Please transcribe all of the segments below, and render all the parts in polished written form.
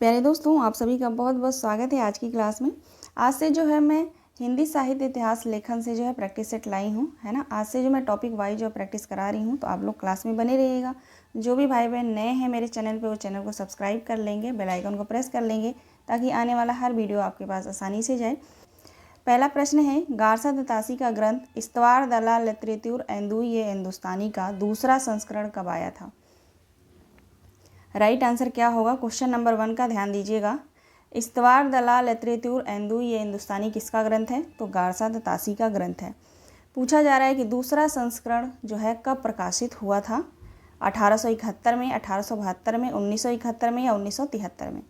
प्यारे दोस्तों, आप सभी का बहुत बहुत स्वागत है आज की क्लास में। आज से जो है मैं हिंदी साहित्य इतिहास लेखन से जो है प्रैक्टिस सेट लाई हूँ, है ना। आज से जो मैं टॉपिक वाइज जो प्रैक्टिस करा रही हूँ, तो आप लोग क्लास में बने रहिएगा। जो भी भाई बहन नए हैं मेरे चैनल पे, वो चैनल को सब्सक्राइब कर लेंगे, बेल आइकन को प्रेस कर लेंगे, ताकि आने वाला हर वीडियो आपके पास आसानी से जाए। पहला प्रश्न है, गारसा दतासी का ग्रंथ इस्तवार दला लितरेतुर एंदुई ये हिंदुस्तानी का दूसरा संस्करण कब आया था? राइट आंसर क्या होगा? क्वेश्चन नंबर 1 का ध्यान दीजिएगा। इस्तवार दलाल लितरेतुर एंदुई ये हिंदुस्तानी किसका ग्रंथ है? तो गारसा दतासी का ग्रंथ है। पूछा जा रहा है कि दूसरा संस्करण जो है कब प्रकाशित हुआ था? 1871 में, 1872 में, 1971 में या 1973 में?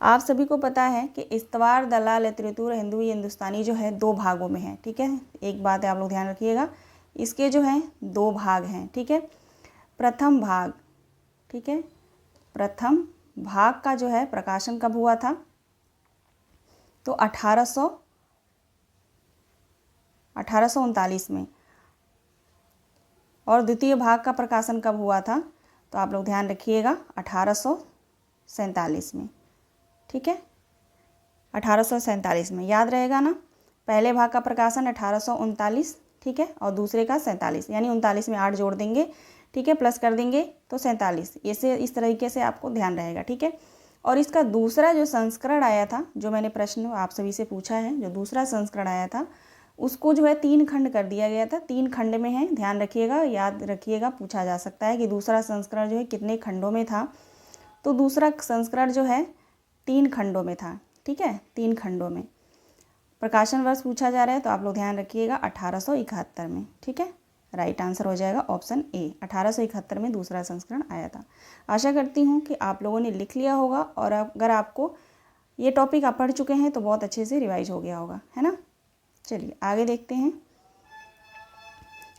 आप सभी को पता है कि इस्तवार दलाल लितरेतुर एंदुई हिंदुस्तानी जो है 2 भागों में है, ठीक है। एक बात है, आप लोग ध्यान रखिएगा, इसके जो हैं 2 भाग हैं, ठीक है। प्रथम भाग, ठीक है, प्रथम भाग का जो है प्रकाशन कब हुआ था? तो 1839 में। और द्वितीय भाग का प्रकाशन कब हुआ था? तो आप लोग ध्यान रखिएगा, 1847 में, ठीक है। 1847 में, याद रहेगा ना। पहले भाग का प्रकाशन 1839, ठीक है, और दूसरे का 47, यानी 39 में 8 जोड़ देंगे, ठीक है, प्लस कर देंगे तो 47। ऐसे इस तरीके से आपको ध्यान रहेगा, ठीक है। और इसका दूसरा जो संस्करण आया था, जो मैंने प्रश्न आप सभी से पूछा है, जो दूसरा संस्करण आया था उसको जो है 3 खंड कर दिया गया था। 3 खंड में है, ध्यान रखिएगा, याद रखिएगा, पूछा जा सकता है कि दूसरा संस्करण जो है कितने खंडों में था। तो दूसरा संस्करण जो है 3 खंडों में था, ठीक है, 3 खंडों में। प्रकाशन वर्ष पूछा जा रहा है, तो आप लोग ध्यान रखिएगा 1871 में, ठीक है। राइट आंसर हो जाएगा ऑप्शन ए, 1871 में दूसरा संस्करण आया था। आशा करती हूँ कि आप लोगों ने लिख लिया होगा, और अगर आपको ये टॉपिक आप पढ़ चुके हैं तो बहुत अच्छे से रिवाइज हो गया होगा, है ना। चलिए आगे देखते हैं।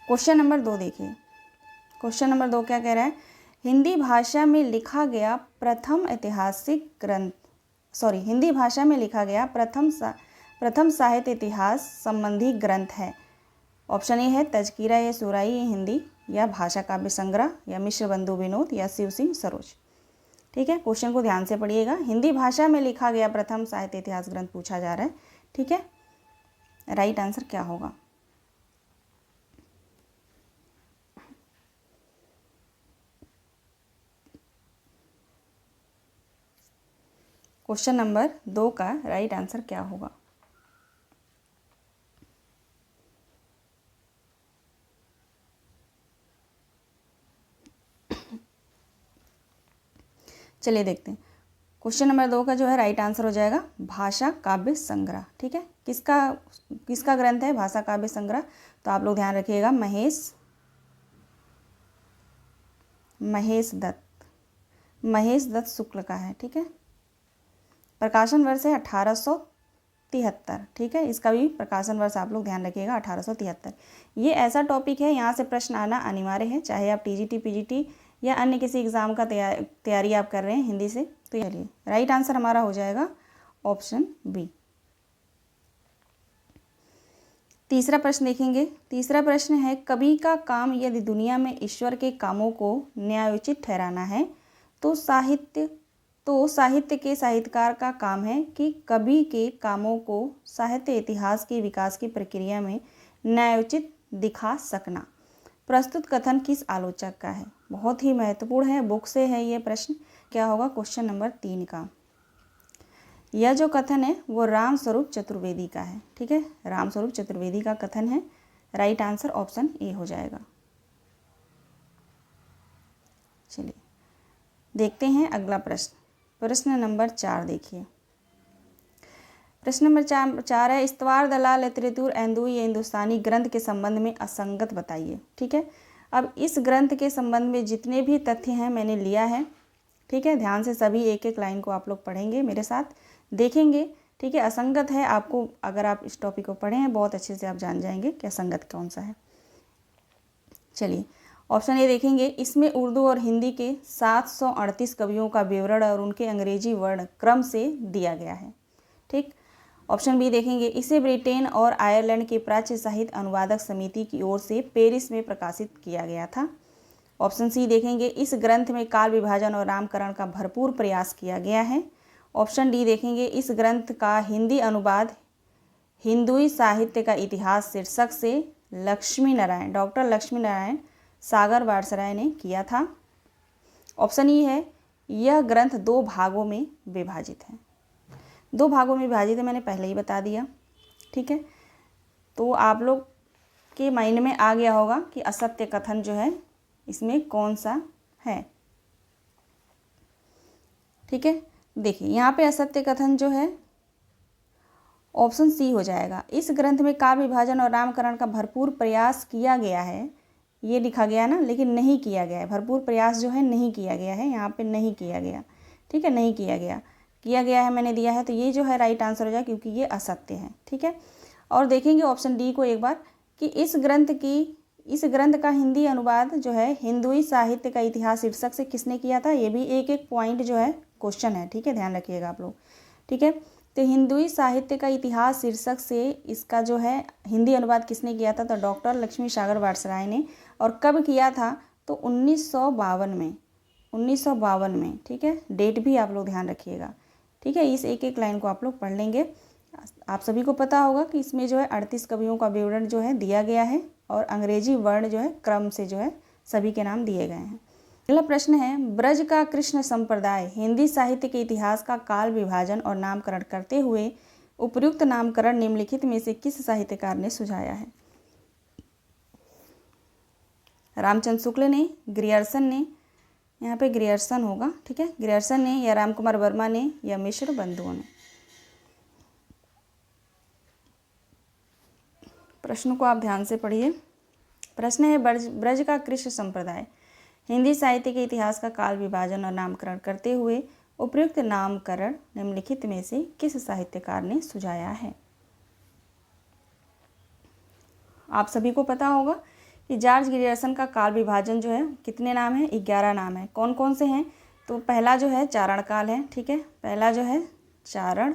क्वेश्चन नंबर 2 देखिए। क्वेश्चन नंबर 2 क्या कह रहा है? हिंदी भाषा में लिखा गया प्रथम ऐतिहासिक ग्रंथ, हिंदी भाषा में लिखा गया प्रथम साहित्य इतिहास संबंधी ग्रंथ है। ऑप्शन ए है तजकीरा या सुराई हिंदी, या भाषा काव्य संग्रह, या मिश्र बंधु विनोद, या शिव सिंह सरोज, ठीक है। क्वेश्चन को ध्यान से पढ़िएगा। हिंदी भाषा में लिखा गया प्रथम साहित्य इतिहास ग्रंथ पूछा जा रहा है, ठीक है। राइट आंसर क्या होगा? क्वेश्चन नंबर 2 का राइट आंसर क्या होगा? चलिए देखते हैं। क्वेश्चन नंबर 2 का जो है राइट आंसर हो जाएगा भाषा काव्य संग्रह, ठीक है। किसका ग्रंथ है भाषा काव्य संग्रह? तो आप लोग ध्यान रखिएगा, महेश दत्त शुक्ल का है, ठीक है। प्रकाशन वर्ष है 1873, ठीक है। इसका भी प्रकाशन वर्ष आप लोग ध्यान रखिएगा, 1873। ये ऐसा टॉपिक है, यहाँ से प्रश्न आना अनिवार्य है, चाहे आप टीजीटी, पीजीटी या अन्य किसी एग्ज़ाम का तैयारी आप कर रहे हैं हिंदी से। तो चलिए राइट आंसर हमारा हो जाएगा ऑप्शन बी। तीसरा प्रश्न देखेंगे। तीसरा प्रश्न है, कवि का काम यदि दुनिया में ईश्वर के कामों को न्यायोचित ठहराना है तो साहित्य के साहित्यकार का काम है कि कवि के कामों को साहित्य इतिहास के विकास की प्रक्रिया में न्यायोचित दिखा सकना। प्रस्तुत कथन किस आलोचक का है? बहुत ही महत्वपूर्ण है, बुक से है ये प्रश्न। क्या होगा क्वेश्चन नंबर 3 का? यह जो कथन है वो रामस्वरूप चतुर्वेदी का है, ठीक है। रामस्वरूप चतुर्वेदी का कथन है। राइट आंसर ऑप्शन ए हो जाएगा। चलिए देखते हैं अगला प्रश्न। प्रश्न नंबर 4 देखिए। प्रश्न नंबर 4 है, इस्तवार दलाल लितरेतुर एंदुई ये हिंदुस्तानी ग्रंथ के संबंध में असंगत बताइए, ठीक है। अब इस ग्रंथ के संबंध में जितने भी तथ्य हैं मैंने लिया है, ठीक है। ध्यान से सभी एक एक लाइन को आप लोग पढ़ेंगे, मेरे साथ देखेंगे, ठीक है। असंगत है, आपको अगर आप इस टॉपिक को पढ़े हैं बहुत अच्छे से आप जान जाएंगे कि असंगत कौन सा है। चलिए ऑप्शन ए देखेंगे, इसमें उर्दू और हिंदी के 738 कवियों का विवरण और उनके अंग्रेजी वर्ण क्रम से दिया गया है, ठीक। ऑप्शन बी देखेंगे, इसे ब्रिटेन और आयरलैंड की प्राच्य साहित्य अनुवादक समिति की ओर से पेरिस में प्रकाशित किया गया था। ऑप्शन सी देखेंगे, इस ग्रंथ में काल विभाजन और नामकरण का भरपूर प्रयास किया गया है। ऑप्शन डी देखेंगे, इस ग्रंथ का हिंदी अनुवाद हिंदुई साहित्य का इतिहास शीर्षक से लक्ष्मी नारायण, डॉक्टर लक्ष्मी नारायण सागर वारसराय ने किया था। ऑप्शन ई है, यह ग्रंथ 2 भागों में विभाजित है। 2 भागों में विभाजित है, मैंने पहले ही बता दिया। ठीक है, तो आप लोग के माइंड में आ गया होगा कि असत्य कथन जो है इसमें कौन सा है। ठीक है, देखिए यहाँ पे असत्य कथन जो है ऑप्शन सी हो जाएगा। इस ग्रंथ में काव्य विभाजन और नामकरण का भरपूर प्रयास किया गया है, ये लिखा गया ना, लेकिन नहीं किया गया है। भरपूर प्रयास जो है नहीं किया गया है, यहाँ पे नहीं किया गया। ठीक है, नहीं किया गया, किया गया है मैंने दिया है, तो ये जो है राइट आंसर हो जाए, क्योंकि ये असत्य है। ठीक है, और देखेंगे ऑप्शन डी को एक बार कि इस ग्रंथ का हिंदी अनुवाद जो है हिंदुई साहित्य का इतिहास शीर्षक से किसने किया था। ये भी एक एक पॉइंट जो है क्वेश्चन है। ठीक है, ध्यान रखिएगा आप लोग। ठीक है, तो हिंदुई साहित्य का इतिहास शीर्षक से इसका जो है हिंदी अनुवाद किसने किया था, तो डॉक्टर लक्ष्मी सागर वारसराय ने। और कब किया था, तो 1952 में, 1952 में। ठीक है, डेट भी आप लोग ध्यान रखिएगा। ठीक है, इस एक एक लाइन को आप लोग पढ़ लेंगे। आप सभी को पता होगा कि इसमें जो है 38 कवियों का विवरण जो है दिया गया है, और अंग्रेजी वर्ण जो है क्रम से जो है सभी के नाम दिए गए हैं। अगला प्रश्न है, ब्रज का कृष्ण संप्रदाय हिंदी साहित्य के इतिहास का काल विभाजन और नामकरण करते हुए उपयुक्त नामकरण निम्नलिखित में से किस साहित्यकार ने सुझाया है। रामचंद्र शुक्ल ने, ग्रियर्सन ने, यहाँ पे ग्रियर्सन होगा। ठीक है, ग्रियर्सन ने, या रामकुमार वर्मा ने, या मिश्र बंधुओं ने। प्रश्न को आप ध्यान से पढ़िए। प्रश्न है, ब्रज का कृष्ण संप्रदाय हिंदी साहित्य के इतिहास का काल विभाजन और नामकरण करते हुए उपयुक्त नामकरण निम्नलिखित में से किस साहित्यकार ने सुझाया है। आप सभी को पता होगा कि जॉर्ज ग्रियर्सन का काल विभाजन जो है कितने नाम है, 11 नाम है। कौन कौन से हैं, तो पहला जो है चारण काल है। ठीक है, पहला जो है चारण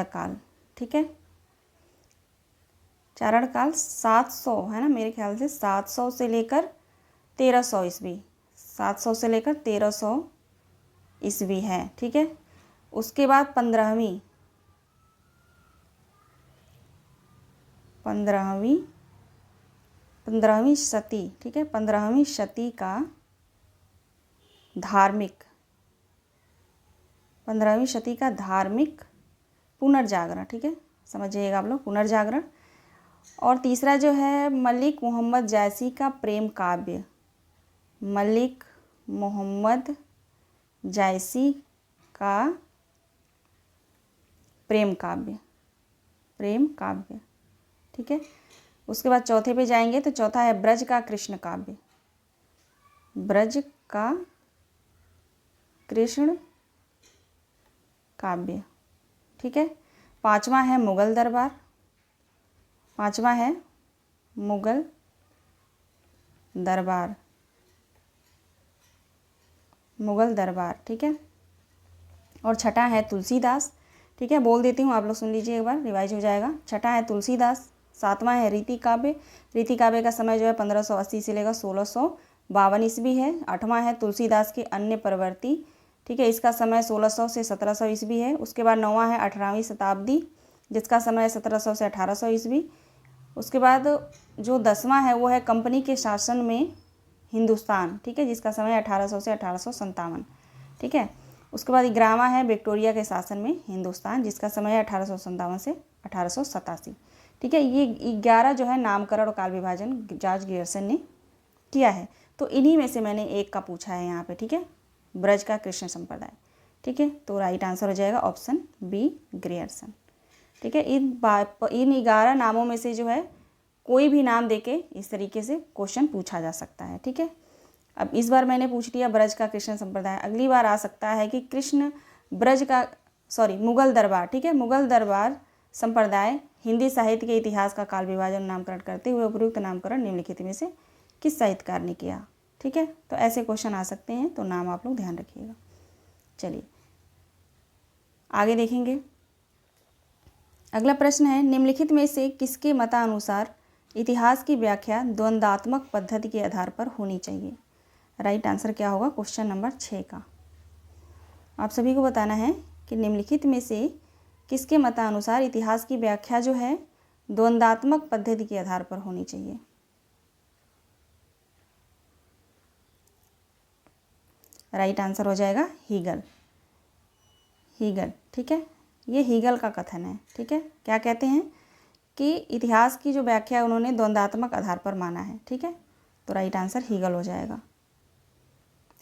काल। ठीक है, चारण काल 700 है ना, मेरे ख्याल से 700 से लेकर 1300 ईस्वी, 700 से लेकर 1300 ईस्वी है। ठीक है, उसके बाद 15वीं शती। ठीक है, 15वीं शती का धार्मिक, 15वीं शती का धार्मिक पुनर्जागरण। ठीक है, समझिएगा आप लोग, पुनर्जागरण। और तीसरा जो है मलिक मोहम्मद जायसी का प्रेम काव्य, मलिक मोहम्मद जायसी का प्रेम काव्य। ठीक है, उसके बाद चौथे पे जाएंगे तो चौथा है ब्रज का कृष्ण काव्य, ब्रज का कृष्ण काव्य। ठीक है, पांचवा है मुगल दरबार। ठीक है, और छठा है तुलसीदास। ठीक है, बोल देती हूँ, आप लोग सुन लीजिए एक बार, रिवाइज हो जाएगा। छठा है तुलसीदास, सातवां है रीति काव्य का समय जो है 1580 से लेकर 1652 ईस्वी है। आठवां है तुलसीदास के अन्य प्रवृत्ति। ठीक है, इसका समय 1600 से 1700 ईस्वी है। उसके बाद नौवां है 18वीं शताब्दी, जिसका समय 1700 से 1800 ईस्वी। उसके बाद जो 10वां है वो है कंपनी के शासन में हिंदुस्तान। ठीक है, जिसका समय 1800 से 1857। ठीक है, उसके बाद 11वां है विक्टोरिया के शासन में हिंदुस्तान, जिसका समय है 1857 से 1887। ठीक है, ये 11 जो है नामकरण और काल विभाजन जॉर्ज ग्रियर्सन ने किया है। तो इन्हीं में से मैंने एक का पूछा है यहाँ पे। ठीक है, ब्रज का कृष्ण संप्रदाय। ठीक है, तो राइट आंसर हो जाएगा ऑप्शन बी, ग्रियर्सन। ठीक है, इन 11 नामों में से जो है कोई भी नाम देके इस तरीके से क्वेश्चन पूछा जा सकता है। ठीक है, अब इस बार मैंने पूछ लिया ब्रज का कृष्ण संप्रदाय, अगली बार आ सकता है कि मुगल दरबार। ठीक है, मुगल दरबार संप्रदाय हिंदी साहित्य के इतिहास का काल विभाजन नामकरण करते हुए उपयुक्त नामकरण निम्नलिखित में से किस साहित्यकार ने किया। ठीक है, तो ऐसे क्वेश्चन आ सकते हैं, तो नाम आप लोग ध्यान रखिएगा। चलिए आगे देखेंगे। अगला प्रश्न है, निम्नलिखित में से किसके मतानुसार इतिहास की व्याख्या द्वंद्वात्मक पद्धति के आधार पर होनी चाहिए। राइट आंसर क्या होगा क्वेश्चन नंबर 6 का। आप सभी को बताना है कि निम्नलिखित में से किसके मतानुसार इतिहास की व्याख्या जो है द्वंद्वात्मक पद्धति के आधार पर होनी चाहिए। राइट आंसर हो जाएगा हीगल। हीगल, ठीक है, ये हीगल का कथन है। ठीक है, क्या कहते हैं कि इतिहास की जो व्याख्या है उन्होंने द्वंद्वात्मक आधार पर माना है। ठीक है, तो राइट आंसर हीगल हो जाएगा।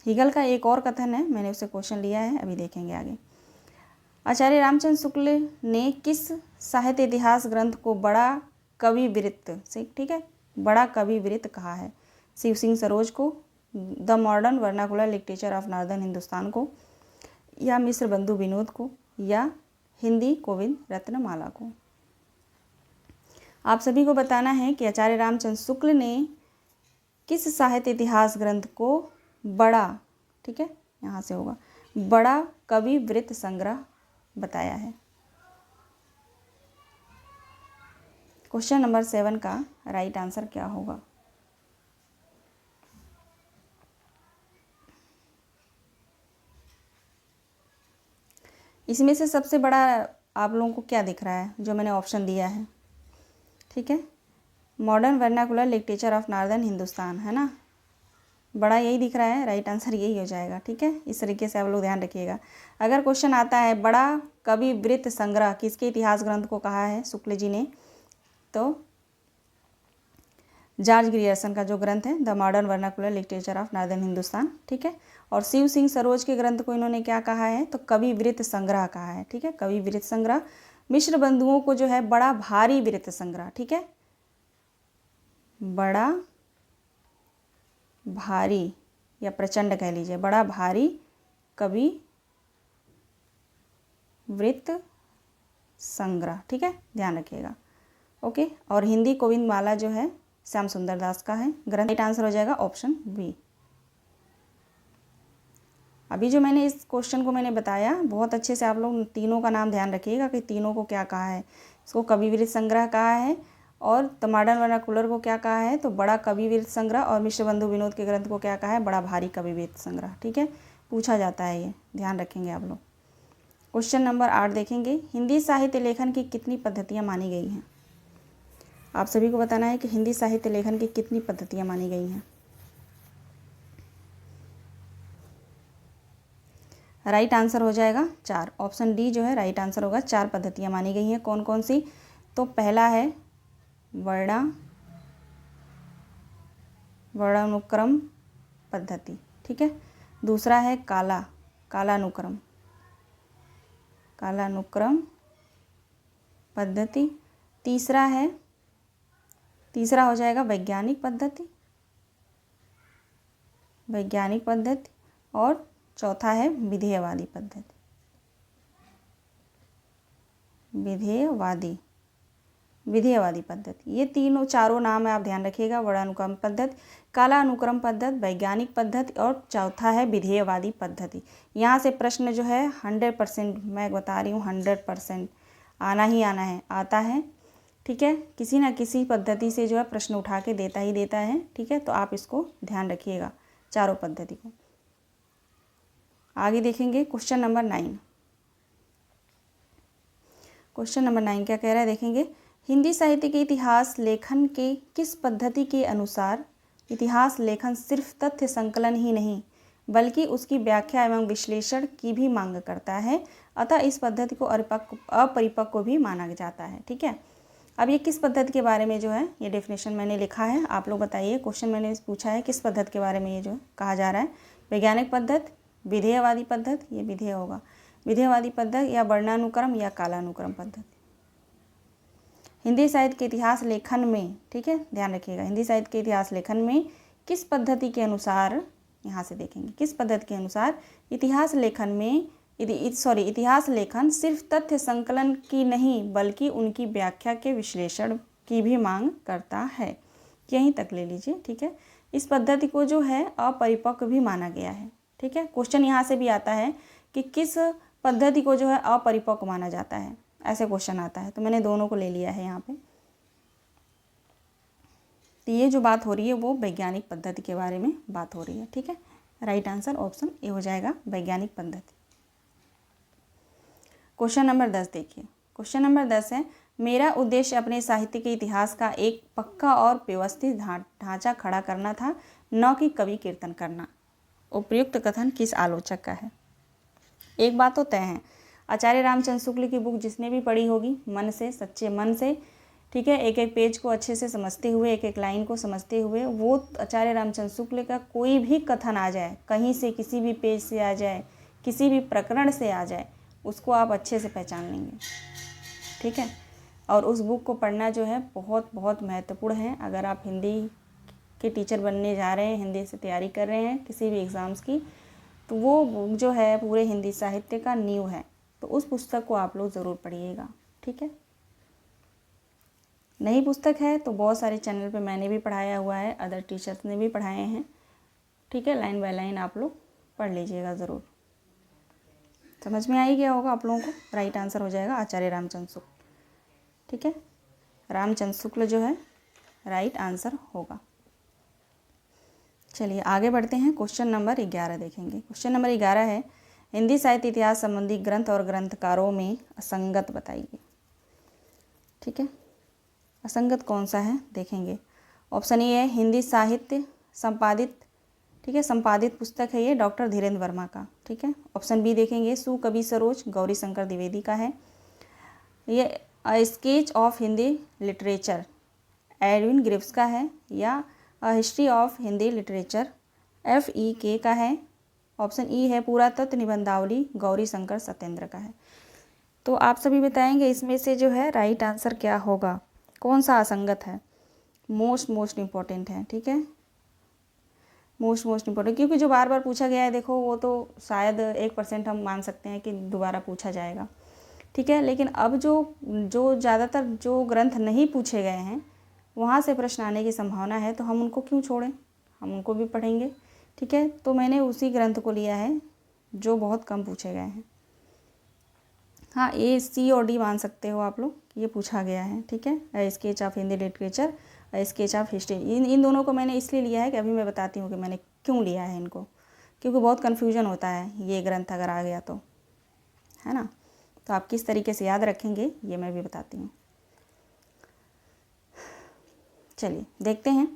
हीगल का एक और कथन है, मैंने उससे क्वेश्चन लिया है, अभी देखेंगे आगे। आचार्य रामचंद्र शुक्ल ने किस साहित्य इतिहास ग्रंथ को बड़ा कवि वृत्त से, ठीक है, बड़ा कवि वृत्त कहा है? शिव सिंह सरोज को, the modern vernacular literature of northern Hindustan को, या मिश्र बंधु विनोद को, या हिंदी गोविंद रत्नमाला को? आप सभी को बताना है कि आचार्य रामचंद्र शुक्ल ने किस साहित्य इतिहास ग्रंथ को बड़ा, ठीक है, यहाँ से होगा, बड़ा कवि वृत्त संग्रह बताया है। क्वेश्चन नंबर 7 का राइट आंसर क्या होगा? इसमें से सबसे बड़ा आप लोगों को क्या दिख रहा है जो मैंने ऑप्शन दिया है? ठीक है, modern vernacular literature of northern Hindustan, है ना, बड़ा यही दिख रहा है। राइट आंसर यही हो जाएगा। ठीक है, इस तरीके से आप लोग ध्यान रखिएगा। अगर क्वेश्चन आता है बड़ा कवि वृत्त संग्रह किसके इतिहास ग्रंथ को कहा है शुक्ल जी ने, तो जॉर्ज ग्रियर्सन का जो ग्रंथ है the modern vernacular literature of northern Hindustan, ठीक है, और शिव सिंह सरोज के ग्रंथ को इन्होंने क्या कहा है, तो कवि वृत्त संग्रह कहा है। ठीक है, कवि वृत्त संग्रह। मिश्र बंधुओं को जो है बड़ा भारी वृत्त संग्रह, ठीक है, बड़ा भारी या प्रचंड कह लीजिए, बड़ा भारी कवि वृत्त संग्रह। ठीक है, ध्यान रखिएगा। ओके, और हिंदी गोविंद माला जो है श्याम सुंदर दास का है ग्रंथ। राइट आंसर हो जाएगा ऑप्शन बी। अभी जो मैंने इस क्वेश्चन को मैंने बताया, बहुत अच्छे से आप लोग तीनों का नाम ध्यान रखिएगा कि तीनों को क्या कहा है। इसको कवि वृत्त संग्रह कहा है, और द मॉडर्न वर्नाकुलर को क्या कहा है, तो बड़ा कवि वृत्त संग्रह, और मिश्र बंधु विनोद के ग्रंथ को क्या कहा है, बड़ा भारी कवि वृत्त संग्रह। ठीक है, पूछा जाता है, ये ध्यान रखेंगे आप लोग। क्वेश्चन नंबर 8 देखेंगे, हिंदी साहित्य लेखन की कितनी पद्धतियाँ मानी गई हैं? आप सभी को बताना है कि हिंदी साहित्य लेखन की कितनी पद्धतियाँ मानी गई हैं। राइट आंसर हो जाएगा 4। ऑप्शन डी जो है राइट आंसर होगा। 4 पद्धतियाँ मानी गई हैं। कौन कौन सी? तो पहला है वर्णानुक्रम पद्धति, ठीक है। दूसरा है कालानुक्रम पद्धति। तीसरा हो जाएगा वैज्ञानिक पद्धति, और चौथा है विधेयवादी पद्धति। ये चारों नाम है, आप ध्यान रखिएगा। वर्णानुक्रम पद्धति, कालानुक्रम पद्धति, वैज्ञानिक पद्धति, और चौथा है विधेयवादी पद्धति। यहाँ से प्रश्न जो है 100%, मैं बता रही हूँ 100% आना ही आना है, आता है। ठीक है, किसी न किसी पद्धति से जो है प्रश्न उठा के देता ही देता है। ठीक है, तो आप इसको ध्यान रखिएगा, चारों पद्धति को। आगे देखेंगे क्वेश्चन नंबर 9। क्वेश्चन नंबर 9 क्या कह रहा है, देखेंगे। हिंदी साहित्य के इतिहास लेखन के किस पद्धति के अनुसार इतिहास लेखन सिर्फ तथ्य संकलन ही नहीं बल्कि उसकी व्याख्या एवं विश्लेषण की भी मांग करता है, अतः इस पद्धति को अपरिपक्व भी माना जाता है। ठीक है, अब ये किस पद्धति के बारे में जो है ये डेफिनेशन मैंने लिखा है, आप लोग बताइए। क्वेश्चन मैंने पूछा है किस पद्धति के बारे में ये जो कहा जा रहा है, वैज्ञानिक पद्धति, विधेयवादी पद्धति, ये विधेय होगा, विधेयवादी पद्धति, या वर्णानुक्रम या कालानुक्रम पद्धति। हिंदी साहित्य के इतिहास लेखन में, ठीक है, ध्यान रखिएगा, हिंदी साहित्य के इतिहास लेखन में किस पद्धति के अनुसार, यहाँ से देखेंगे किस पद्धति के अनुसार इतिहास लेखन सिर्फ तथ्य संकलन की नहीं बल्कि उनकी व्याख्या के विश्लेषण की भी मांग करता है। यहीं तक ले लीजिए। ठीक है, इस पद्धति को जो है अपरिपक्व भी माना गया है। ठीक है, क्वेश्चन यहाँ से भी आता है कि किस पद्धति को जो है अपरिपक्व माना जाता है, ऐसे क्वेश्चन आता है, तो मैंने दोनों को ले लिया है यहाँ पे। तो ये जो बात हो रही है वो वैज्ञानिक पद्धति के बारे में बात हो रही है। ठीक है, राइट आंसर ऑप्शन ए हो जाएगा, वैज्ञानिक पद्धति। क्वेश्चन नंबर 10 देखिए। क्वेश्चन नंबर 10 है, मेरा उद्देश्य अपने साहित्य के इतिहास का एक पक्का और व्यवस्थित ढांचा खड़ा करना था, न कि कवि कीर्तन करना। उपयुक्त कथन किस आलोचक का है? एक बात तो तय है, आचार्य रामचंद्र शुक्ल की बुक जिसने भी पढ़ी होगी मन से, सच्चे मन से, ठीक है, एक एक पेज को अच्छे से समझते हुए, एक एक लाइन को समझते हुए, वो आचार्य रामचंद्र शुक्ल का कोई भी कथन आ जाए, कहीं से, किसी भी पेज से आ जाए, किसी भी प्रकरण से आ जाए, उसको आप अच्छे से पहचान लेंगे। ठीक है, और उस बुक को पढ़ना जो है बहुत बहुत महत्वपूर्ण है। अगर आप हिंदी के टीचर बनने जा रहे हैं, हिंदी से तैयारी कर रहे हैं किसी भी एग्ज़ाम्स की, तो वो बुक जो है पूरे हिंदी साहित्य का नींव है। तो उस पुस्तक को आप लोग ज़रूर पढ़िएगा। ठीक है, नई पुस्तक है तो बहुत सारे चैनल पे मैंने भी पढ़ाया हुआ है, अदर टीचर्स ने भी पढ़ाए हैं। ठीक है, लाइन बाय लाइन आप लोग पढ़ लीजिएगा ज़रूर। समझ में आई गया होगा आप लोगों को? राइट आंसर हो जाएगा आचार्य रामचंद्र शुक्ल। ठीक है, रामचंद्र शुक्ल जो है राइट आंसर होगा। चलिए आगे बढ़ते हैं, क्वेश्चन नंबर 11 देखेंगे। क्वेश्चन नंबर 11 है, हिंदी साहित्य इतिहास संबंधी ग्रंथ और ग्रंथकारों में असंगत बताइए। ठीक है, असंगत कौन सा है देखेंगे। ऑप्शन ए है हिंदी साहित्य संपादित, ठीक है, संपादित पुस्तक है ये डॉक्टर धीरेन्द्र वर्मा का। ठीक है, ऑप्शन बी देखेंगे सुकवि सरोज गौरी शंकर द्विवेदी का है। ये a sketch of Hindi literature Edwin Greaves का है, या a history of Hindi literature FEK का है। ऑप्शन ई है पुरातत्व निबंधावली गौरी शंकर सत्येंद्र का है। तो आप सभी बताएंगे इसमें से जो है राइट आंसर क्या होगा, कौन सा असंगत है। मोस्ट इम्पॉर्टेंट है। ठीक है, मोस्ट इम्पॉर्टेंट, क्योंकि जो बार बार पूछा गया है देखो, वो तो शायद 1% हम मान सकते हैं कि दोबारा पूछा जाएगा। ठीक है, लेकिन अब जो ज़्यादातर जो ग्रंथ नहीं पूछे गए हैं वहाँ से प्रश्न आने की संभावना है, तो हम उनको क्यों छोड़ें, हम उनको भी पढ़ेंगे। ठीक है, तो मैंने उसी ग्रंथ को लिया है जो बहुत कम पूछे गए हैं। हाँ, A, C और D मान सकते हो आप लोग, ये पूछा गया है। ठीक है, sketch of Hindi literature, sketch of history, इन दोनों को मैंने इसलिए लिया है कि अभी मैं बताती हूँ कि मैंने क्यों लिया है इनको, क्योंकि बहुत कन्फ्यूजन होता है ये ग्रंथ अगर आ गया तो, है ना। तो आप किस तरीके से याद रखेंगे ये मैं भी बताती हूँ। चलिए देखते हैं।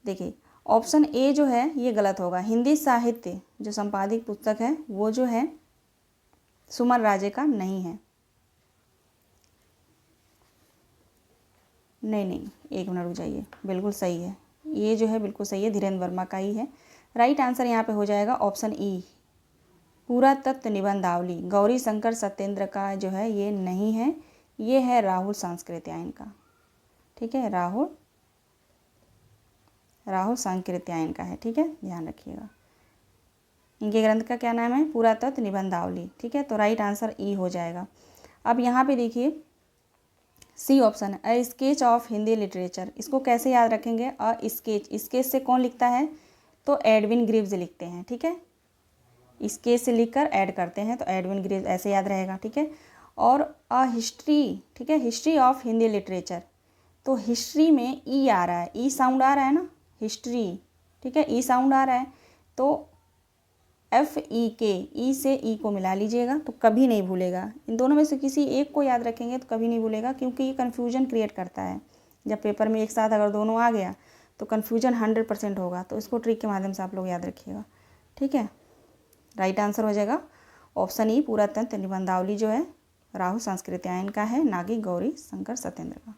देखिए ऑप्शन ए जो है ये गलत होगा। हिंदी साहित्य जो संपादित पुस्तक है वो जो है सुमन राजे का नहीं है। नहीं, एक मिनट रुक जाइए, बिल्कुल सही है, ये जो है बिल्कुल सही है, धीरेन्द्र वर्मा का ही है। राइट आंसर यहाँ पे हो जाएगा ऑप्शन ई, पुरातत्व निबंधावली गौरी शंकर सत्येंद्र का जो है ये नहीं है, ये है राहुल सांकृत्यायन का। ठीक है, राहुल सांकृत्यायन का है। ठीक है, ध्यान रखिएगा। इनके ग्रंथ का क्या नाम है? पुरातत्व निबंधावली। ठीक है, तो राइट आंसर ई हो जाएगा। अब यहाँ पे देखिए सी ऑप्शन है, a sketch of Hindi literature, इसको कैसे याद रखेंगे? स्केच से कौन लिखता है? तो एडविन ग्रीव्स लिखते हैं। ठीक है, स्केच से लिखकर ऐड करते हैं तो एडविन ग्रीव्स ऐसे याद रहेगा। ठीक है, और अ हिस्ट्री, ठीक है, हिस्ट्री ऑफ हिंदी लिटरेचर, तो हिस्ट्री में ई आ रहा है, ई साउंड आ रहा है ना, हिस्ट्री। ठीक है, ई साउंड आ रहा है, तो FEK, ई से ई को मिला लीजिएगा तो कभी नहीं भूलेगा। इन दोनों में से किसी एक को याद रखेंगे तो कभी नहीं भूलेगा, क्योंकि ये कन्फ्यूजन क्रिएट करता है। जब पेपर में एक साथ अगर दोनों आ गया तो कन्फ्यूजन 100% होगा, तो इसको ट्रिक के माध्यम से आप लोग याद रखिएगा। ठीक है, राइट आंसर हो जाएगा ऑप्शन ई, पुरातत्व निबंधावली जो है राहुल सांकृत्यायन का है, ना कि गौरी शंकर सत्येंद्र का।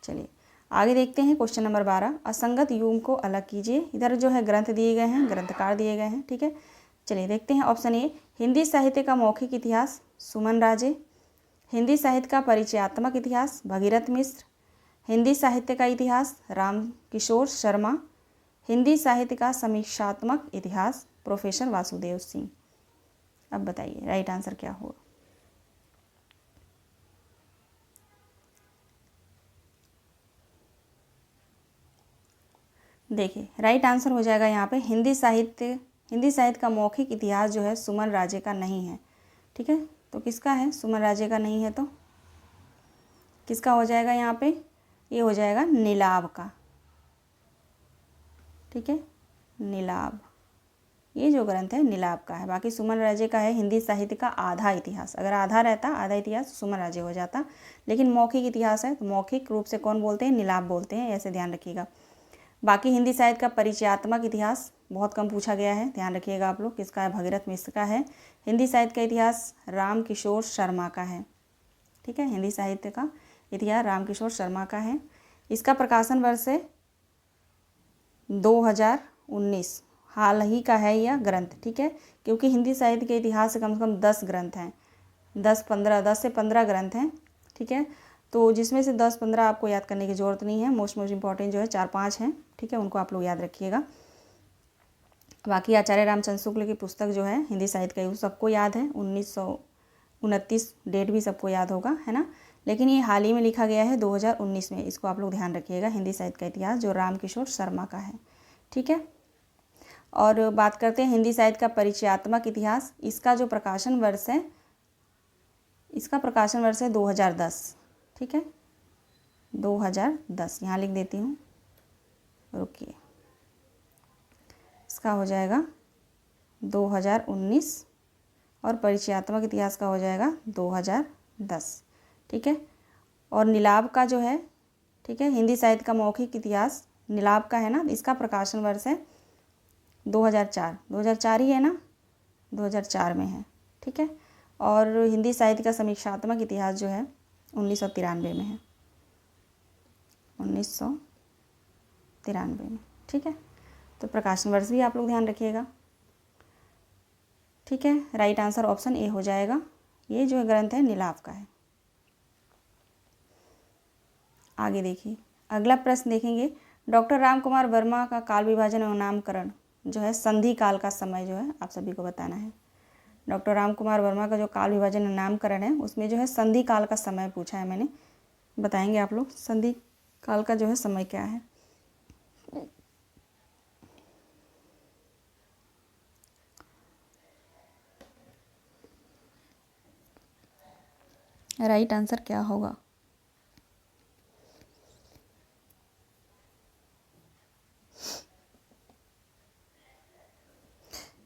चलिए आगे देखते हैं क्वेश्चन नंबर 12, असंगत युग्म को अलग कीजिए। इधर जो है ग्रंथ दिए गए हैं, ग्रंथकार दिए गए हैं। ठीक है, चलिए देखते हैं। ऑप्शन ए, हिंदी साहित्य का मौखिक इतिहास सुमन राजे, हिंदी साहित्य का परिचयात्मक इतिहास भगीरथ मिश्र, हिंदी साहित्य का इतिहास रामकिशोर शर्मा, हिंदी साहित्य का समीक्षात्मक इतिहास प्रोफेसर वासुदेव सिंह। अब बताइए राइट आंसर क्या होगा? देखिए राइट आंसर हो जाएगा यहाँ पे हिंदी साहित्य का मौखिक इतिहास जो है सुमन राजे का नहीं है। ठीक है, तो किसका है? सुमन राजे का नहीं है तो किसका हो जाएगा यहाँ पे? ये हो जाएगा नीलाभ का। ठीक है, नीलाभ, ये जो ग्रंथ है नीलाभ का है। बाकी सुमन राज्य का है हिंदी साहित्य का आधा इतिहास। अगर आधा रहता, आधा इतिहास, सुमन राज्य हो जाता, लेकिन मौखिक इतिहास है तो मौखिक रूप से कौन बोलते हैं, नीलाभ बोलते हैं, ऐसे ध्यान रखिएगा। बाकी हिंदी साहित्य का परिचयात्मक इतिहास बहुत कम पूछा गया है, ध्यान रखिएगा आप लोग। किसका है, भगीरथ मिश्र का है। हिंदी साहित्य का इतिहास राम किशोर शर्मा का है, ठीक है। हिंदी साहित्य का इतिहास राम किशोर शर्मा का है। इसका प्रकाशन वर्ष है 2019, हाल ही का है यह ग्रंथ, ठीक है। क्योंकि हिंदी साहित्य के इतिहास से कम 10 ग्रंथ हैं, 10 से 15 ग्रंथ हैं, ठीक है। तो जिसमें से 10-15 आपको याद करने की ज़रूरत नहीं है, मोस्ट इम्पॉर्टेंट जो है 4-5 हैं, ठीक है, उनको आप लोग याद रखिएगा। बाकी आचार्य रामचंद्र शुक्ल की पुस्तक जो है हिंदी साहित्य का, सबको याद है, 1929 डेट भी सबको याद होगा, है ना। लेकिन ये हाल ही में लिखा गया है 2019 में, इसको आप लोग ध्यान रखिएगा। हिंदी साहित्य का इतिहास जो राम किशोर शर्मा का है, ठीक है। और बात करते हैं हिंदी साहित्य का परिचयात्मक इतिहास। इसका जो प्रकाशन वर्ष है, इसका प्रकाशन वर्ष है 2010, ठीक है, 2010। यहाँ लिख देती हूँ, रुकिए, इसका हो जाएगा 2019 और परिचयात्मक इतिहास का हो जाएगा 2010, ठीक है। और नीलाभ का जो है, ठीक है, हिंदी साहित्य का मौखिक इतिहास नीलाभ का है ना, इसका प्रकाशन वर्ष है 2004 ही है ना, 2004 में है, ठीक है। और हिंदी साहित्य का समीक्षात्मक इतिहास जो है 1993 में है, 1993 में, ठीक है। तो प्रकाशन वर्ष भी आप लोग ध्यान रखिएगा, ठीक है। राइट आंसर ऑप्शन ए हो जाएगा। ये जो ग्रंथ है नीलाभ का है। आगे देखिए, अगला प्रश्न देखेंगे, डॉक्टर रामकुमार वर्मा का काल विभाजन एवं नामकरण जो है संधि काल का समय जो है आप सभी को बताना है। डॉक्टर रामकुमार वर्मा का जो काल विभाजन एवं नामकरण है उसमें जो है संधि काल का समय पूछा है मैंने, बताएंगे आप लोग संधि काल का जो है समय क्या है। राइट आंसर क्या होगा,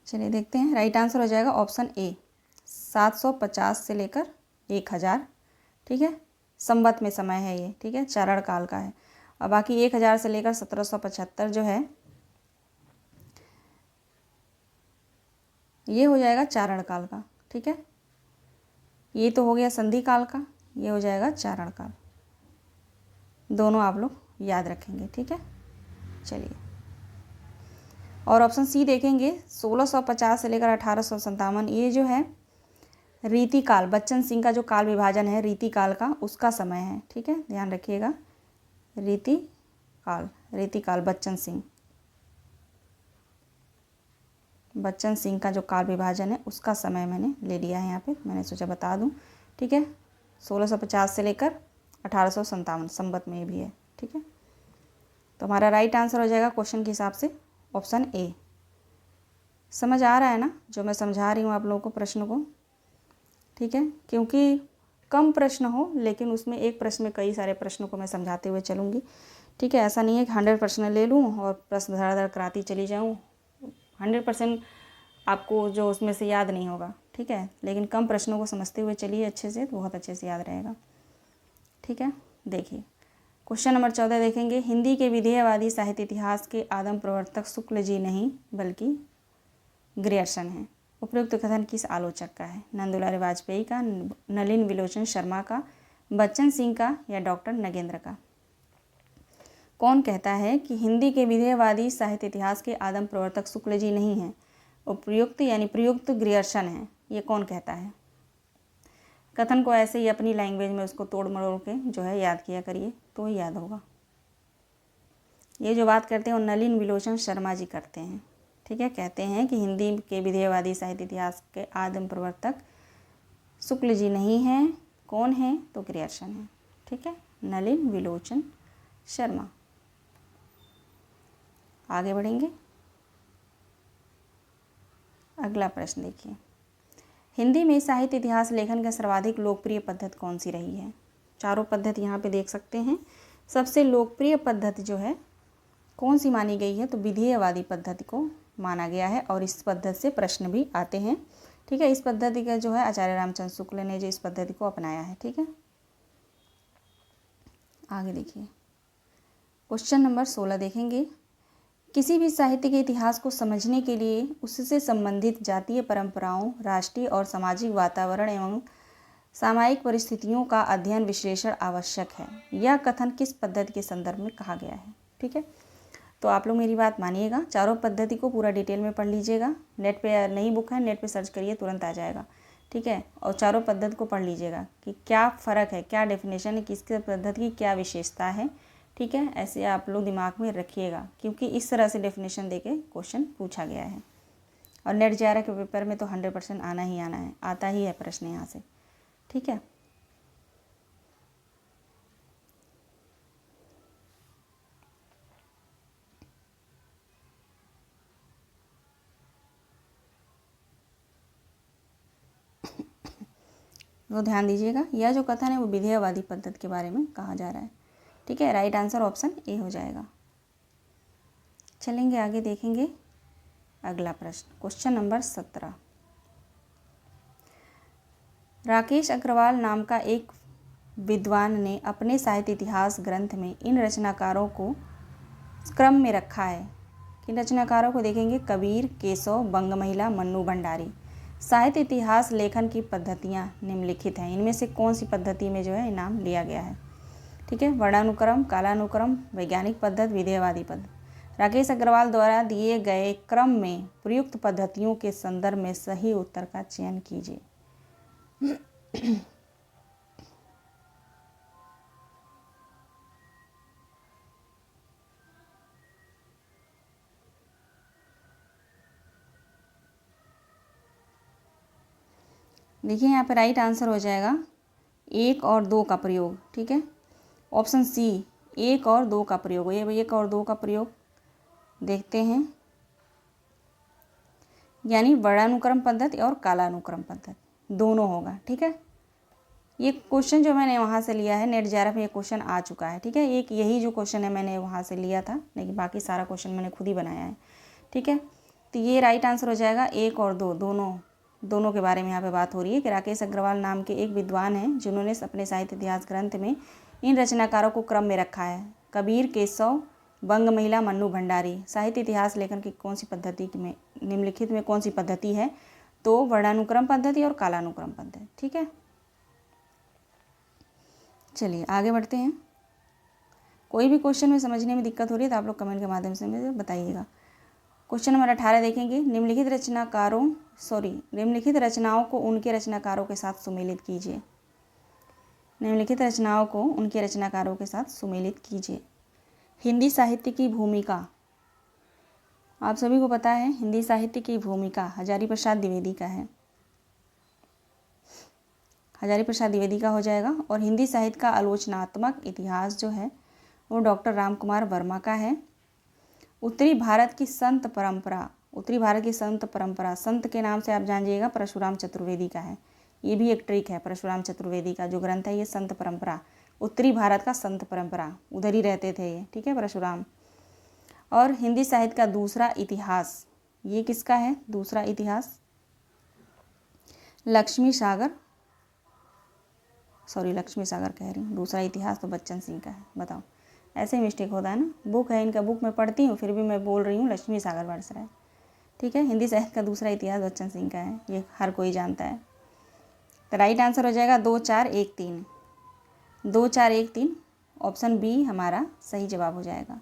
चलिए देखते हैं। राइट आंसर हो जाएगा ऑप्शन ए, 750 से लेकर 1000, ठीक है, संवत में समय है ये, ठीक है, चारण काल का है। और बाकी 1000 से लेकर 1775 जो है ये हो जाएगा चारण काल का, ठीक है। ये तो हो गया संधि काल का, ये हो जाएगा चारण काल, दोनों आप लोग याद रखेंगे, ठीक है। चलिए, और ऑप्शन सी देखेंगे, 1650 से लेकर 1857, ये जो है रीति काल, बच्चन सिंह का जो काल विभाजन है रीति काल का, उसका समय है, ठीक है, ध्यान रखिएगा। रीति काल बच्चन सिंह का जो काल विभाजन है उसका समय मैंने ले लिया है यहाँ पे, मैंने सोचा बता दूँ, ठीक है। 1650 से लेकर 1857 संवत में भी है, ठीक है। तो हमारा राइट आंसर हो जाएगा क्वेश्चन के हिसाब से ऑप्शन ए। समझ आ रहा है ना जो मैं समझा रही हूँ आप लोगों को प्रश्न को, ठीक है। क्योंकि कम प्रश्न हो लेकिन उसमें एक प्रश्न में कई सारे प्रश्नों को मैं समझाते हुए चलूँगी, ठीक है। ऐसा नहीं है कि 100 प्रश्न ले लूँ और प्रश्न धड़ कराती चली जाऊँ, 100% आपको जो उसमें से याद नहीं होगा, ठीक है। लेकिन कम प्रश्नों को समझते हुए चलिए अच्छे से, तो बहुत अच्छे से याद रहेगा, ठीक है। देखिए क्वेश्चन नंबर 14 देखेंगे, हिंदी के विधेयवादी साहित्य इतिहास के आदम प्रवर्तक शुक्ल जी नहीं बल्कि ग्रियर्सन हैं। उपयुक्त कथन किस आलोचक का है, नंदुलाल वाजपेयी का, नलिन विलोचन शर्मा का, बच्चन सिंह का या डॉक्टर नगेंद्र का। कौन कहता है कि हिंदी के विधेयवादी साहित्य इतिहास के आदम प्रवर्तक शुक्ल जी नहीं हैं, उपयुक्त यानी प्रयुक्त ग्रियर्सन है, ये कौन कहता है। कथन को ऐसे ही अपनी लैंग्वेज में उसको तोड़ मरोड़ के जो है याद किया करिए तो ही याद होगा। ये जो बात करते हैं वो नलिन विलोचन शर्मा जी करते हैं, ठीक है। कहते हैं कि हिंदी के विधेयवादी साहित्य इतिहास के आदम प्रवर्तक शुक्ल जी नहीं हैं, कौन है तो ग्रियर्सन है, ठीक है, नलिन विलोचन शर्मा। आगे बढ़ेंगे, अगला प्रश्न देखिए, हिंदी में साहित्य इतिहास लेखन का सर्वाधिक लोकप्रिय पद्धति कौन सी रही है। चारों पद्धति यहाँ पे देख सकते हैं। सबसे लोकप्रिय पद्धति जो है कौन सी मानी गई है तो विधेयवादी पद्धति को माना गया है और इस पद्धति से प्रश्न भी आते हैं। ठीक है, इस पद्धति का जो है आचार्य रामचंद्र शुक्ल ने जो इस पद्धति को अपनाया है। ठीक है, आगे देखिए क्वेश्चन नंबर 16 देखेंगे। किसी भी साहित्य के इतिहास को समझने के लिए उससे संबंधित जातीय परंपराओं, राष्ट्रीय और सामाजिक वातावरण एवं सामायिक परिस्थितियों का अध्ययन विश्लेषण आवश्यक है। यह कथन किस पद्धति के संदर्भ में कहा गया है? ठीक है, तो आप लोग मेरी बात मानिएगा, चारों पद्धति को पूरा डिटेल में पढ़ लीजिएगा। नेट पे नई बुक है, नेट पे सर्च करिए, तुरंत आ जाएगा। ठीक है, और चारों पद्धति को पढ़ लीजिएगा कि क्या फ़र्क है, क्या डेफिनेशन है, किसके पद्धति की क्या विशेषता है। ठीक है, ऐसे आप लोग दिमाग में रखिएगा क्योंकि इस तरह से डेफिनेशन देके क्वेश्चन पूछा गया है और नेट JRF के पेपर में तो 100% आना ही आना है, आता ही है प्रश्न यहाँ से। ठीक है, तो ध्यान दीजिएगा, यह जो कथन है वो विधेयवादी पद्धति के बारे में कहा जा रहा है। ठीक है, राइट आंसर ऑप्शन ए हो जाएगा। चलेंगे आगे, देखेंगे अगला प्रश्न, क्वेश्चन नंबर 17। राकेश अग्रवाल नाम का एक विद्वान ने अपने साहित्य इतिहास ग्रंथ में इन रचनाकारों को क्रम में रखा है। किन रचनाकारों को देखेंगे? कबीर, केशव, बंगमहिला, मन्नू भंडारी। साहित्य इतिहास लेखन की पद्धतियाँ निम्नलिखित हैं, इनमें से कौन सी पद्धति में जो है इनाम लिया गया है? ठीक है, वर्णानुक्रम, कालानुक्रम, वैज्ञानिक पद्धति, विधेयवादी पद्धति। राकेश अग्रवाल द्वारा दिए गए क्रम में प्रयुक्त पद्धतियों के संदर्भ में सही उत्तर का चयन कीजिए। देखिए यहाँ पे राइट आंसर हो जाएगा 1 और 2 का प्रयोग। ठीक है, ऑप्शन सी 1 और 2 का प्रयोग। ये 1 और 2 का प्रयोग देखते हैं, यानी वर्णानुक्रम पद्धति और कालानुक्रम पद्धति दोनों होगा। ठीक है, ये क्वेश्चन जो मैंने वहाँ से लिया है नेट JRF में ये क्वेश्चन आ चुका है। ठीक है, एक यही जो क्वेश्चन है मैंने वहाँ से लिया था, लेकिन बाकी सारा क्वेश्चन मैंने खुद ही बनाया है। ठीक है, तो ये राइट आंसर हो जाएगा 1 और 2 दोनों के बारे में यहाँ पे बात हो रही है कि राकेश अग्रवाल नाम के एक विद्वान हैं जिन्होंने अपने साहित्य इतिहास ग्रंथ में इन रचनाकारों को क्रम में रखा है। कबीर, केशव, बंगमहिला, मन्नू भंडारी। साहित्य इतिहास लेखन की कौन सी पद्धति में निम्नलिखित में कौन सी पद्धति है? तो वर्णानुक्रम पद्धति और कालानुक्रम पद्धति। ठीक है, चलिए आगे बढ़ते हैं। कोई भी क्वेश्चन में समझने में दिक्कत हो रही है तो आप लोग कमेंट के माध्यम से मुझे बताइएगा। क्वेश्चन नंबर 18 देखेंगे। निम्नलिखित रचनाओं को उनके रचनाकारों के साथ सुमेलित कीजिए। निम्नलिखित रचनाओं को उनके रचनाकारों के साथ सुमेलित कीजिए। हिंदी साहित्य की भूमिका, आप सभी को पता है हिंदी साहित्य की भूमिका हजारी प्रसाद द्विवेदी का है, हजारी प्रसाद द्विवेदी का हो जाएगा। और हिंदी साहित्य का आलोचनात्मक इतिहास जो है वो डॉक्टर रामकुमार वर्मा का है। उत्तरी भारत की संत परंपरा, संत के नाम से आप जानिएगा परशुराम चतुर्वेदी का है। ये भी एक ट्रिक है, परशुराम चतुर्वेदी का जो ग्रंथ है ये संत परंपरा, उत्तरी भारत का संत परंपरा, उधर ही रहते थे ये। ठीक है, परशुराम। और हिंदी साहित्य का दूसरा इतिहास, ये किसका है? दूसरा इतिहास लक्ष्मी सागर कह रही हूँ, दूसरा इतिहास तो बच्चन सिंह का है। बताओ, ऐसे ही मिस्टेक होता है ना, बुक है इनका, बुक में पढ़ती हूँ फिर भी मैं बोल रही हूँ लक्ष्मी सागर वर्ष है। ठीक है, हिंदी साहित्य का दूसरा इतिहास बच्चन सिंह का है, ये हर कोई जानता है। तो राइट आंसर हो जाएगा 2 4 1 3, 2 4 1 3, ऑप्शन बी हमारा सही जवाब हो जाएगा।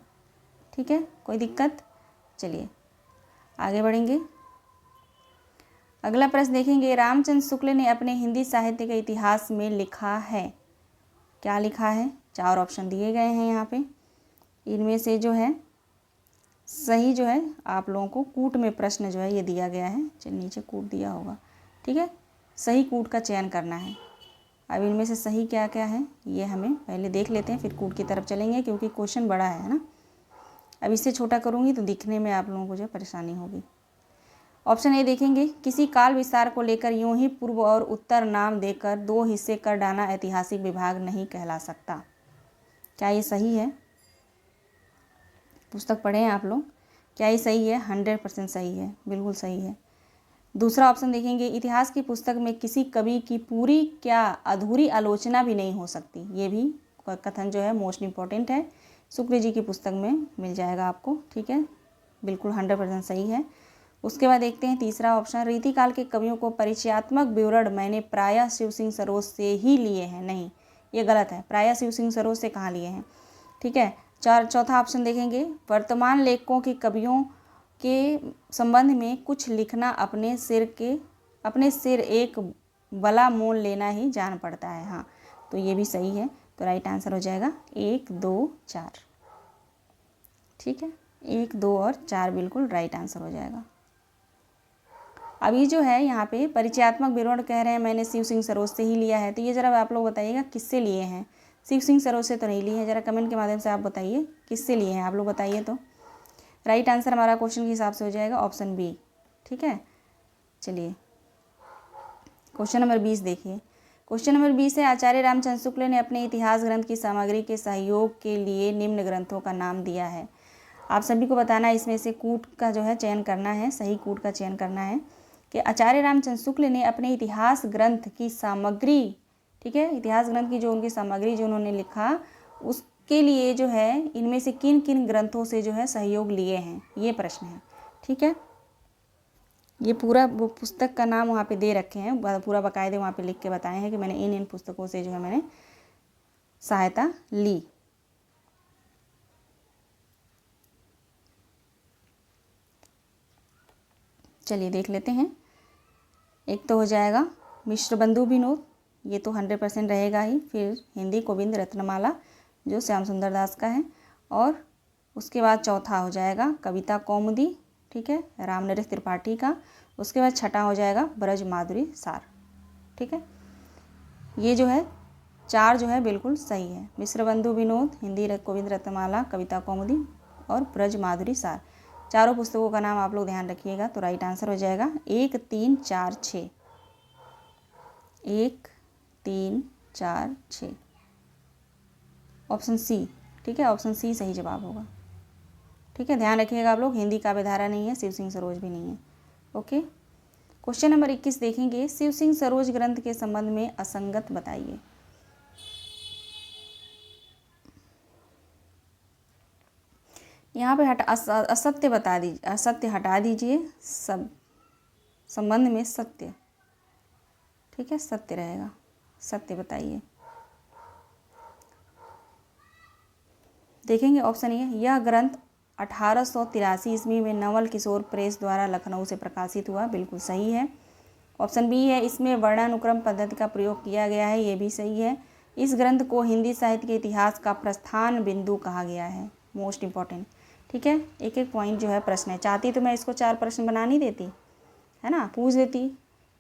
ठीक है, कोई दिक्कत? चलिए आगे बढ़ेंगे। अगला प्रश्न देखेंगे। रामचंद्र शुक्ल ने अपने हिंदी साहित्य के इतिहास में लिखा है, क्या लिखा है? 4 ऑप्शन दिए गए हैं यहाँ पे, इनमें से जो है सही जो है आप लोगों को कूट में प्रश्न जो है ये दिया गया है, नीचे कूट दिया होगा। ठीक है, सही कूट का चयन करना है। अब इनमें से सही क्या क्या है ये हमें पहले देख लेते हैं, फिर कूट की तरफ चलेंगे क्योंकि क्वेश्चन बड़ा है ना। अब इससे छोटा करूँगी तो दिखने में आप लोगों को जो परेशानी होगी। ऑप्शन ए देखेंगे। किसी काल विस्तार को लेकर यूं ही पूर्व और उत्तर नाम देकर 2 हिस्से कर डालना ऐतिहासिक विभाग नहीं कहला सकता। क्या ये सही है? पुस्तक पढ़े हैं आप लोग क्या ये सही है? 100% सही है, बिल्कुल सही है। दूसरा ऑप्शन देखेंगे, इतिहास की पुस्तक में किसी कवि की पूरी क्या अधूरी आलोचना भी नहीं हो सकती। ये भी कथन जो है मोस्ट इम्पॉर्टेंट है, शुक्ल जी की पुस्तक में मिल जाएगा आपको, ठीक है, बिल्कुल 100% सही है। उसके बाद देखते हैं तीसरा ऑप्शन, रीतिकाल के कवियों को परिचयात्मक विवरण मैंने प्रायः शिव सिंह सरोज से ही लिए हैं। नहीं, ये गलत है, प्रायः शिव सिंह सरोज से कहाँ लिए हैं, ठीक है। चौथा ऑप्शन देखेंगे, वर्तमान लेखकों के कवियों के संबंध में कुछ लिखना अपने सिर एक बला मोल लेना ही जान पड़ता है। हाँ, तो ये भी सही है, तो राइट आंसर हो जाएगा 1, 2, 4, ठीक है, 1, 2 और 4 बिल्कुल राइट आंसर हो जाएगा। अभी जो है यहाँ पे परिचयात्मक विवरण कह रहे हैं मैंने शिव सिंह सरोज से ही लिया है, तो ये ज़रा आप लोग बताइएगा किससे लिए हैं। शिव सिंह सरोज से तो नहीं लिए हैं, ज़रा कमेंट के माध्यम से आप बताइए किससे लिए हैं, आप लोग बताइए। तो राइट आंसर हमारा क्वेश्चन के हिसाब से हो जाएगा ऑप्शन बी, ठीक है। चलिए क्वेश्चन नंबर 20 देखिए। क्वेश्चन नंबर 20 है, आचार्य रामचंद्र शुक्ल ने अपने इतिहास ग्रंथ की सामग्री के सहयोग के लिए निम्न ग्रंथों का नाम दिया है। आप सभी को बताना है, इसमें से कूट का जो है चयन करना है, सही कूट का चयन करना है कि आचार्य रामचंद्र शुक्ल ने अपने इतिहास ग्रंथ की सामग्री, ठीक है, इतिहास ग्रंथ की जो उनकी सामग्री जो उन्होंने लिखा उसके लिए जो है इनमें से किन किन ग्रंथों से जो है सहयोग लिए हैं, ये प्रश्न है, ठीक है। ये पूरा वो पुस्तक का नाम वहाँ पे दे रखे हैं, पूरा बाकायदे वहाँ पे लिख के बताए हैं कि मैंने इन पुस्तकों से जो है मैंने सहायता ली। चलिए देख लेते हैं। एक तो हो जाएगा मिश्र बंधु विनोद, ये तो 100% रहेगा ही। फिर हिंदी गोविंद रत्नमाला जो श्याम सुंदर दास का है, और उसके बाद चौथा हो जाएगा कविता कौमुदी, ठीक है, रामनरेश त्रिपाठी का। उसके बाद छठा हो जाएगा ब्रज माधुरी सार, ठीक है। ये जो है 4 जो है बिल्कुल सही है, मिश्र बंधु विनोद, हिंदी गोविंद रत्नमाला, कविता कौमुदी और ब्रज माधुरी सार। चारों पुस्तकों का नाम आप लोग ध्यान रखिएगा, तो राइट आंसर हो जाएगा 1, 3, 4, 6, 1, 3, 4, 6, ऑप्शन सी, ठीक है, ऑप्शन सी सही जवाब होगा, ठीक है। ध्यान रखिएगा आप लोग, हिंदी काव्य धारा नहीं है, शिव सिंह सरोज भी नहीं है, ओके। क्वेश्चन नंबर 21 देखेंगे, शिव सिंह सरोज ग्रंथ के संबंध में असंगत बताइए। यहाँ पे असत्य बता दीजिए, असत्य हटा दीजिए, सब संबंध में सत्य, ठीक है, सत्य रहेगा, सत्य बताइए। देखेंगे ऑप्शन ए, यह ग्रंथ 1883 ईस्वी में नवल किशोर प्रेस द्वारा लखनऊ से प्रकाशित हुआ, बिल्कुल सही है। ऑप्शन बी है, इसमें वर्णानुक्रम पद्धति का प्रयोग किया गया है, ये भी सही है। इस ग्रंथ को हिंदी साहित्य के इतिहास का प्रस्थान बिंदु कहा गया है, मोस्ट इम्पॉर्टेंट, ठीक है। एक एक पॉइंट जो है प्रश्न है, चाहती तो मैं इसको 4 प्रश्न बना नहीं देती, है ना, पूछ देती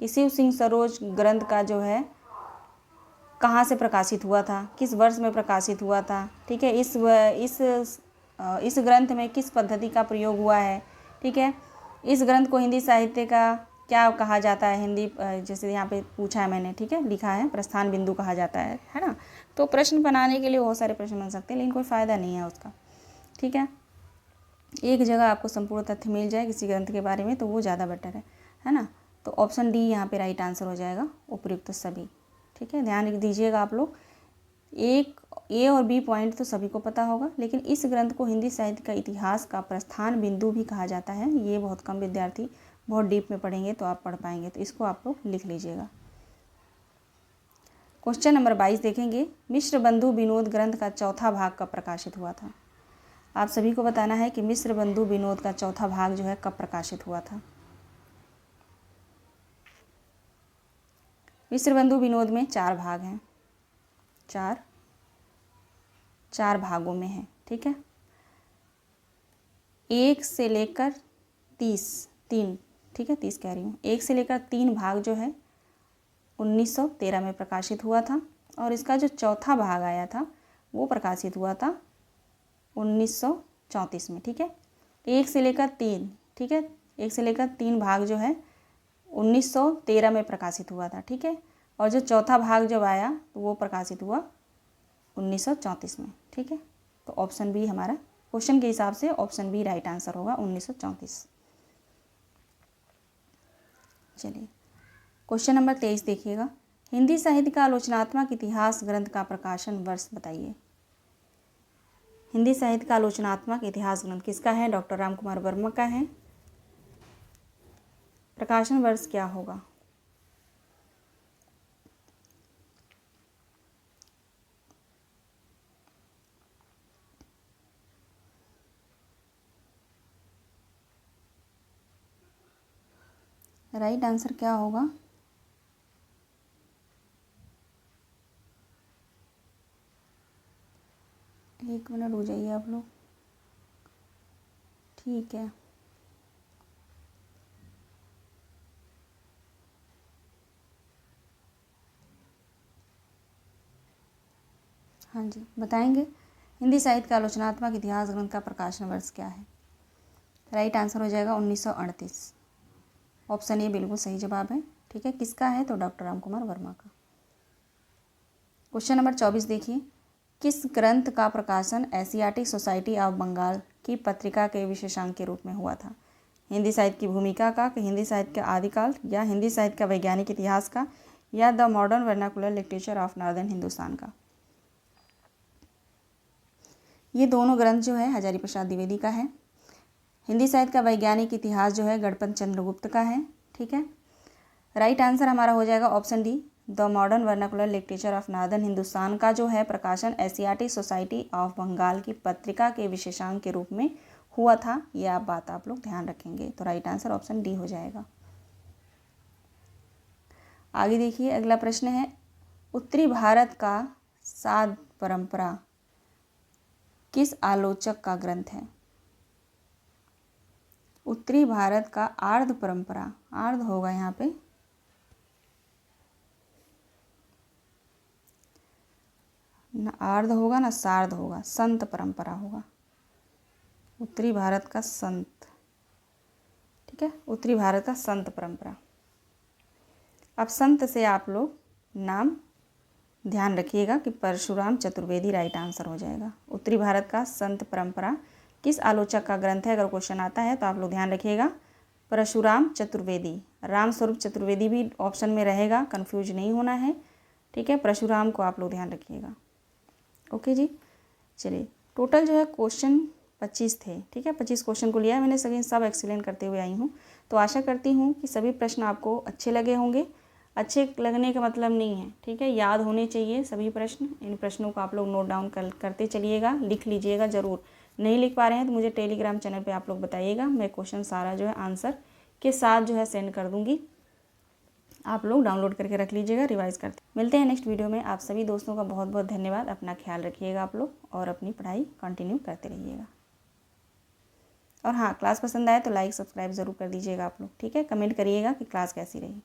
कि शिव सिंह सरोज ग्रंथ का जो है कहाँ से प्रकाशित हुआ था, किस वर्ष में प्रकाशित हुआ था, ठीक है, इस ग्रंथ में किस पद्धति का प्रयोग हुआ है, ठीक है, इस ग्रंथ को हिंदी साहित्य का क्या कहा जाता है, हिंदी जैसे यहाँ पे पूछा है मैंने, ठीक है, लिखा है प्रस्थान बिंदु कहा जाता है ना। तो प्रश्न बनाने के लिए बहुत सारे प्रश्न बन सकते हैं, लेकिन कोई फ़ायदा नहीं है उसका, ठीक है। एक जगह आपको संपूर्ण तथ्य मिल जाए किसी ग्रंथ के बारे में तो वो ज़्यादा बेटर है ना। तो ऑप्शन डी यहाँ पे राइट आंसर हो जाएगा, उपयुक्त सभी, ठीक है। ध्यान दीजिएगा आप लोग, एक ए और बी पॉइंट तो सभी को पता होगा, लेकिन इस ग्रंथ को हिंदी साहित्य का इतिहास का प्रस्थान बिंदु भी कहा जाता है, ये बहुत कम विद्यार्थी बहुत डीप में पढ़ेंगे तो आप पढ़ पाएंगे, तो इसको आप लोग लिख लीजिएगा। क्वेश्चन नंबर 22 देखेंगे, मिश्र बंधु विनोद ग्रंथ का चौथा भाग कब प्रकाशित हुआ था। आप सभी को बताना है कि मिश्र बंधु विनोद का चौथा भाग जो है कब प्रकाशित हुआ था। मिश्र बंधु विनोद में 4 भाग हैं, चार भागों में है, ठीक है। 1 से लेकर 30, ठीक है, 30 कह रही हूँ, 1 से लेकर 3 भाग जो है 1913 में प्रकाशित हुआ था, और इसका जो चौथा भाग आया था वो प्रकाशित हुआ था 1934 में, ठीक है। 1 से लेकर 3, ठीक है, 1 से लेकर 3 भाग जो है 1913 में प्रकाशित हुआ था, ठीक है, और जो चौथा भाग जब आया तो वो प्रकाशित हुआ 1934 में, ठीक है। तो ऑप्शन बी हमारा क्वेश्चन के हिसाब से ऑप्शन बी राइट आंसर होगा 1934। चलिए क्वेश्चन नंबर 23 देखिएगा। हिंदी साहित्य का आलोचनात्मक इतिहास ग्रंथ का प्रकाशन वर्ष बताइए। हिंदी साहित्य का आलोचनात्मक इतिहास ग्रंथ किसका है? डॉक्टर राम कुमार वर्मा का है। प्रकाशन वर्ष क्या होगा? राइट आंसर क्या होगा? एक मिनट हो जाइए आप लोग। ठीक है, हाँ जी बताएंगे। हिंदी साहित्य का आलोचनात्मक इतिहास ग्रंथ का प्रकाशन वर्ष क्या है? राइट आंसर हो जाएगा 1938। ऑप्शन ए बिल्कुल सही जवाब है। ठीक है, किसका है? तो डॉक्टर राम कुमार वर्मा का। क्वेश्चन नंबर 24 देखिए। किस ग्रंथ का प्रकाशन एशियाटिक सोसाइटी ऑफ बंगाल की पत्रिका के विशेषांक के रूप में हुआ था? हिंदी साहित्य की भूमिका का, हिंदी साहित्य का आदिकाल, या हिंदी साहित्य का वैज्ञानिक इतिहास का, या the modern vernacular literature of northern Hindustan का। ये दोनों ग्रंथ जो है हजारी प्रसाद द्विवेदी का है। हिंदी साहित्य का वैज्ञानिक इतिहास जो है गणपत चंद्रगुप्त का है। ठीक है, राइट आंसर हमारा हो जाएगा option D, the modern vernacular literature of northern Hindustan का जो है प्रकाशन एशियाटिक सोसाइटी ऑफ बंगाल की पत्रिका के विशेषांक के रूप में हुआ था। यह बात आप लोग ध्यान रखेंगे। तो राइट आंसर ऑप्शन डी हो जाएगा। आगे देखिए, अगला प्रश्न है, उत्तरी भारत का साध परंपरा किस आलोचक का ग्रंथ है? उत्तरी भारत का आर्ध परंपरा, आर्ध होगा यहाँ पे, ना आर्ध होगा ना सार्ध होगा, संत परंपरा होगा। उत्तरी भारत का संत, ठीक है, उत्तरी भारत का संत परंपरा। अब संत से आप लोग नाम ध्यान रखिएगा कि परशुराम चतुर्वेदी राइट आंसर हो जाएगा। उत्तरी भारत का संत परंपरा किस आलोचक का ग्रंथ है? अगर क्वेश्चन आता है तो आप लोग ध्यान रखिएगा, परशुराम चतुर्वेदी। राम स्वरूप चतुर्वेदी भी ऑप्शन में रहेगा, कंफ्यूज नहीं होना है। ठीक है, परशुराम को आप लोग ध्यान रखिएगा। ओके जी, चलिए टोटल जो है क्वेश्चन 25 थे। ठीक है, 25 क्वेश्चन को लिया मैंने, सभी सब एक्सप्लेन करते हुए आई हूँ। तो आशा करती हूँ कि सभी प्रश्न आपको अच्छे लगे होंगे। अच्छे लगने का मतलब नहीं है, ठीक है, याद होने चाहिए सभी प्रश्न। इन प्रश्नों को आप लोग नोट डाउन करते चलिएगा, लिख लीजिएगा ज़रूर। नहीं लिख पा रहे हैं तो मुझे टेलीग्राम चैनल पे आप लोग बताइएगा, मैं क्वेश्चन सारा जो है आंसर के साथ जो है सेंड कर दूँगी। आप लोग डाउनलोड करके रख लीजिएगा, रिवाइज करते। मिलते हैं नेक्स्ट वीडियो में। आप सभी दोस्तों का बहुत बहुत धन्यवाद। अपना ख्याल रखिएगा आप लोग, और अपनी पढ़ाई कंटिन्यू करते रहिएगा। और हाँ, क्लास पसंद आए तो लाइक सब्सक्राइब ज़रूर कर दीजिएगा आप लोग। ठीक है, कमेंट करिएगा कि क्लास कैसी रही।